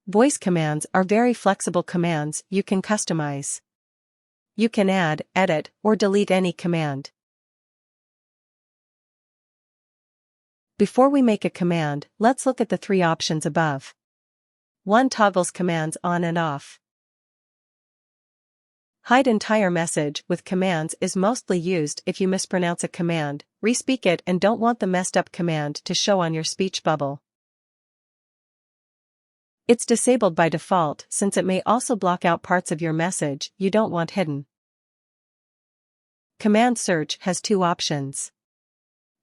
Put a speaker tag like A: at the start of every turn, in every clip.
A: Voice commands are very flexible commands you can customize. You can add, edit, or delete any command. Before we make a command, let's look at the three options above. 1. Toggles commands on and off. Hide entire message with commands is mostly used if you mispronounce a command, respeak it and don't want the messed up command to show on your speech bubble. It's disabled by default since it may also block out parts of your message you don't want hidden. Command search has two options.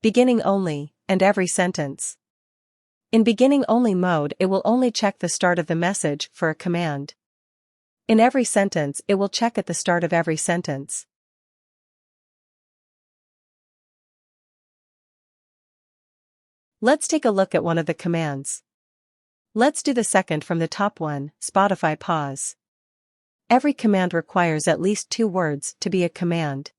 A: Beginning only, and every sentence. In beginning only mode it will only check the start of the message for a command. In every sentence it will check at the start of every sentence. Let's take a look at one of the commands. Let's do the second from the top one, Spotify pause. Every command requires at least 2 words to be a command.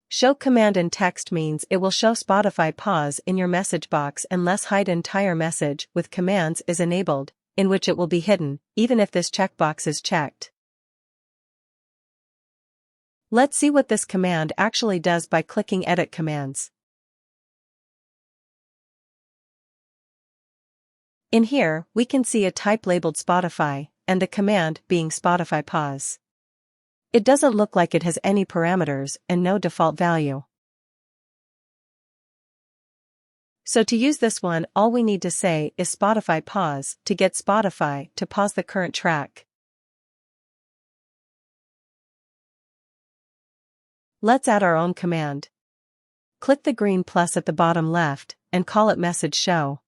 A: Show command in text means it will show Spotify pause in your message box unless hide entire message with commands is enabled, in which it will be hidden, even if this checkbox is checked. Let's see what this command actually does by clicking Edit Commands. In here, we can see a type labeled Spotify, and the command being Spotify pause. It doesn't look like it has any parameters and no default value. So to use this one, all we need to say is Spotify pause to get Spotify to pause the current track. Let's add our own command. Click the green plus at the bottom left, and call it Message Show.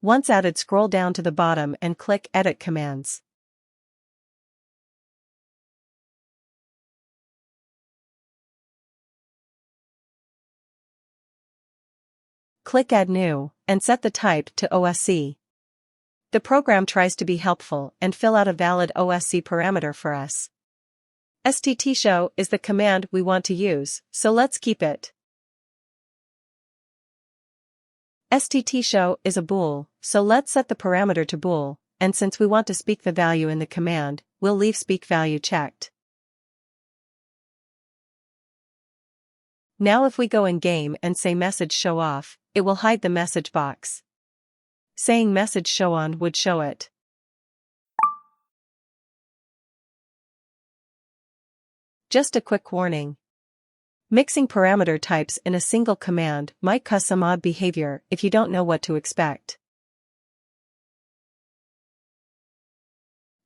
A: Once added, scroll down to the bottom and click Edit Commands. Click Add New, and set the type to OSC. The program tries to be helpful and fill out a valid OSC parameter for us. STT show is the command we want to use, so let's keep it. STT show is a bool, so let's set the parameter to bool, and since we want to speak the value in the command, we'll leave speak value checked. Now if we go in game and say message show off, it will hide the message box. Saying message show on would show it. Just a quick warning. Mixing parameter types in a single command might cause some odd behavior if you don't know what to expect.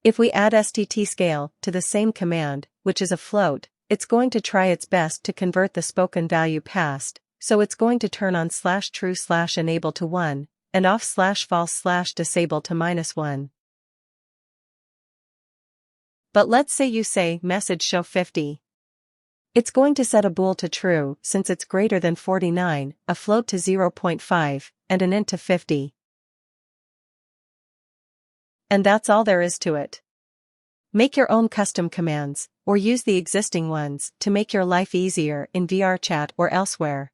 A: If we add STT scale to the same command, which is a float, it's going to try its best to convert the spoken value passed, so it's going to turn on /true /enable to 1, and off /false /disable to -1. But let's say you say message show 50. It's going to set a bool to true since it's greater than 49, a float to 0.5, and an int to 50. And that's all there is to it. Make your own custom commands, or use the existing ones to make your life easier in VRChat or elsewhere.